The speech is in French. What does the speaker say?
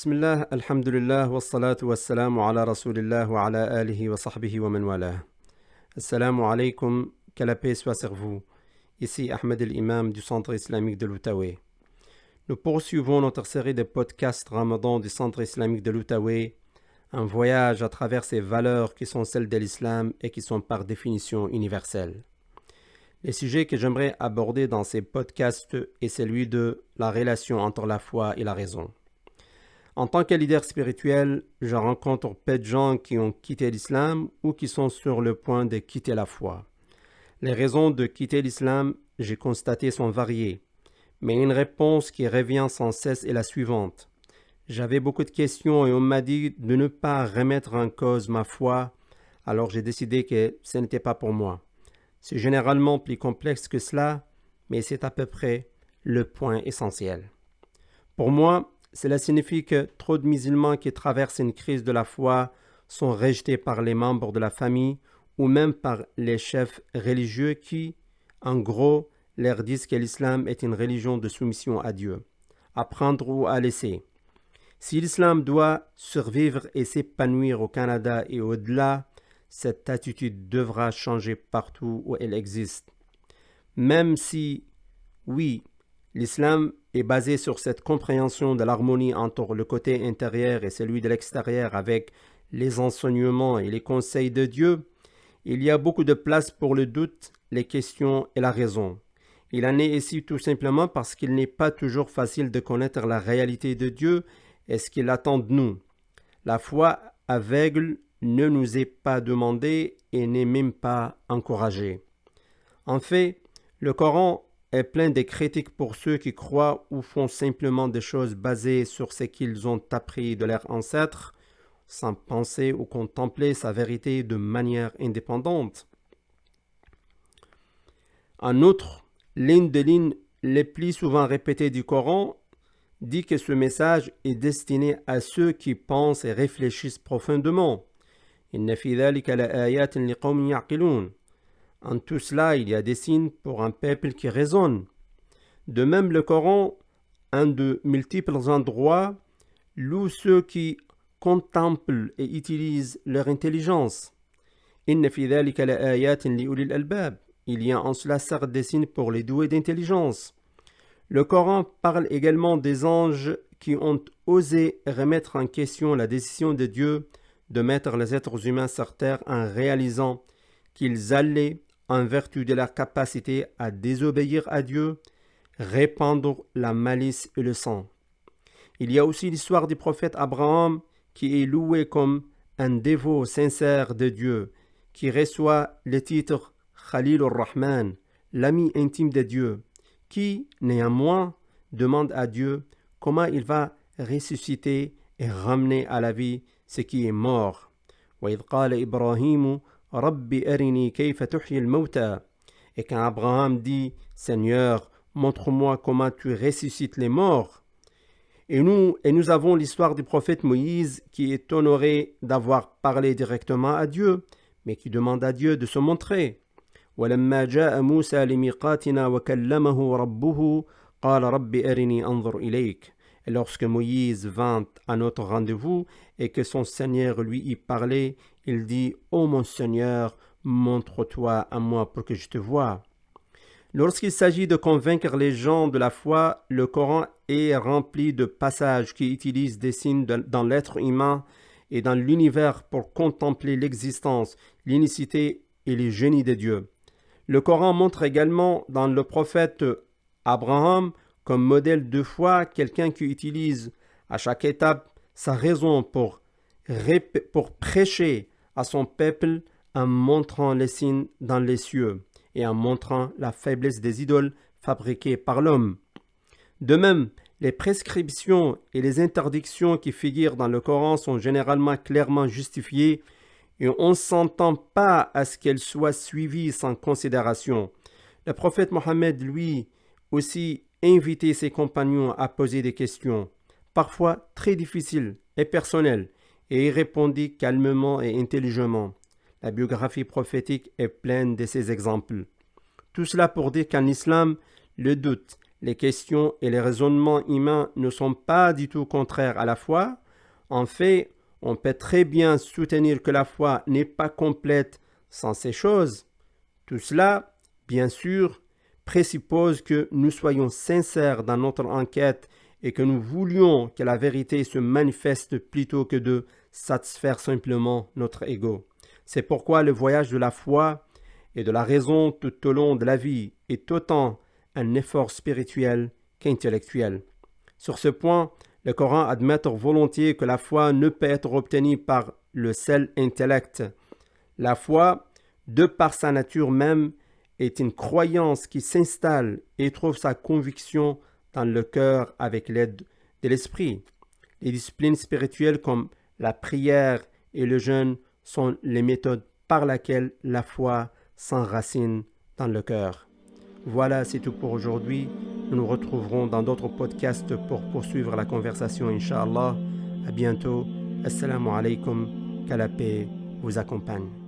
Bismillah, alhamdulillah, wassalatu wassalamu ala rasulillah wa ala alihi wa sahbihi wa man walah. Assalamu alaikum, que la paix soit sur vous. Ici Ahmed el-Imam du Centre islamique de l'Outaouais. Nous poursuivons notre série de podcasts Ramadan du Centre islamique de l'Outaouais, un voyage à travers ces valeurs qui sont celles de l'islam et qui sont par définition universelles. Le sujet que j'aimerais aborder dans ces podcasts est celui de la relation entre la foi et la raison. En tant que leader spirituel, je rencontre peu de gens qui ont quitté l'islam ou qui sont sur le point de quitter la foi. Les raisons de quitter l'islam, j'ai constaté, sont variées, mais une réponse qui revient sans cesse est la suivante. J'avais beaucoup de questions et on m'a dit de ne pas remettre en cause ma foi, alors j'ai décidé que ce n'était pas pour moi. C'est généralement plus complexe que cela, mais c'est à peu près le point essentiel. Pour moi, cela signifie que trop de musulmans qui traversent une crise de la foi sont rejetés par les membres de la famille ou même par les chefs religieux qui, en gros, leur disent que l'islam est une religion de soumission à Dieu, à prendre ou à laisser. Si l'islam doit survivre et s'épanouir au Canada et au-delà, cette attitude devra changer partout où elle existe. Même si, oui, l'islam est basé sur cette compréhension de l'harmonie entre le côté intérieur et celui de l'extérieur avec les enseignements et les conseils de Dieu, il y a beaucoup de place pour le doute, les questions et la raison. Il en est ici tout simplement parce qu'il n'est pas toujours facile de connaître la réalité de Dieu et ce qu'il attend de nous. La foi aveugle ne nous est pas demandée et n'est même pas encouragée. En fait, le Coran est plein de critiques pour ceux qui croient ou font simplement des choses basées sur ce qu'ils ont appris de leurs ancêtres, sans penser ou contempler sa vérité de manière indépendante. En outre, l'une des lignes les plus souvent répétées du Coran dit que ce message est destiné à ceux qui pensent et réfléchissent profondément. Inna fi dhalika la ayatin liqawmin ya'qilun. En tout cela, il y a des signes pour un peuple qui raisonne. De même, le Coran, en de multiples endroits, loue ceux qui contemplent et utilisent leur intelligence. Inna fi dhalika la ayatin li ulil albab. Il y a en cela certes des signes pour les doués d'intelligence. Le Coran parle également des anges qui ont osé remettre en question la décision de Dieu de mettre les êtres humains sur terre en réalisant qu'ils allaient, en vertu de leur capacité à désobéir à Dieu, répandre la malice et le sang. Il y a aussi l'histoire du prophète Abraham qui est loué comme un dévot sincère de Dieu, qui reçoit le titre Khalil ar-Rahman, l'ami intime de Dieu, qui, néanmoins, demande à Dieu comment il va ressusciter et ramener à la vie ce qui est mort. وَإِذْ قَالَ إِبْرَاهِيمُ رَبِّ أَرِنِي كَيْفَ تُحْيِي الْمَوْتَى. Et quand Abraham dit « Seigneur, montre-moi comment tu ressuscites les morts ». Et nous avons l'histoire du prophète Moïse qui est honoré d'avoir parlé directement à Dieu, mais qui demande à Dieu de se montrer. وَلَمَّا جَاءَ مُوسَى لِمِيقَاتِنَا وَكَلَّمَهُ رَبُّهُ قَالَ رَبِّ أَرِنِي أَنظُرْ إِلَيْكَ. Et lorsque Moïse vint à notre rendez-vous et que son Seigneur lui y parlait, il dit « Ô mon Seigneur, montre-toi à moi pour que je te voie ». Lorsqu'il s'agit de convaincre les gens de la foi, le Coran est rempli de passages qui utilisent des signes dans l'être humain et dans l'univers pour contempler l'existence, l'unicité et les génies de Dieu. Le Coran montre également dans le prophète Abraham comme modèle de foi quelqu'un qui utilise à chaque étape sa raison pour prêcher à son peuple en montrant les signes dans les cieux et en montrant la faiblesse des idoles fabriquées par l'homme. De même, les prescriptions et les interdictions qui figurent dans le Coran sont généralement clairement justifiées et on ne s'entend pas à ce qu'elles soient suivies sans considération. Le prophète Mohammed, lui, aussi invitait ses compagnons à poser des questions, parfois très difficiles et personnelles, et y répondit calmement et intelligemment. La biographie prophétique est pleine de ces exemples. Tout cela pour dire qu'en islam, le doute, les questions et les raisonnements humains ne sont pas du tout contraires à la foi. En fait, on peut très bien soutenir que la foi n'est pas complète sans ces choses. Tout cela, bien sûr, présuppose que nous soyons sincères dans notre enquête et que nous voulions que la vérité se manifeste plutôt que de satisfaire simplement notre ego. C'est pourquoi le voyage de la foi et de la raison tout au long de la vie est autant un effort spirituel qu'intellectuel. Sur ce point, le Coran admet volontiers que la foi ne peut être obtenue par le seul intellect. La foi, de par sa nature même, est une croyance qui s'installe et trouve sa conviction dans le cœur avec l'aide de l'esprit. Les disciplines spirituelles comme la prière et le jeûne sont les méthodes par lesquelles la foi s'enracine dans le cœur. Voilà, c'est tout pour aujourd'hui. Nous nous retrouverons dans d'autres podcasts pour poursuivre la conversation, Inch'Allah. À bientôt. Assalamu alaikum. Que la paix vous accompagne.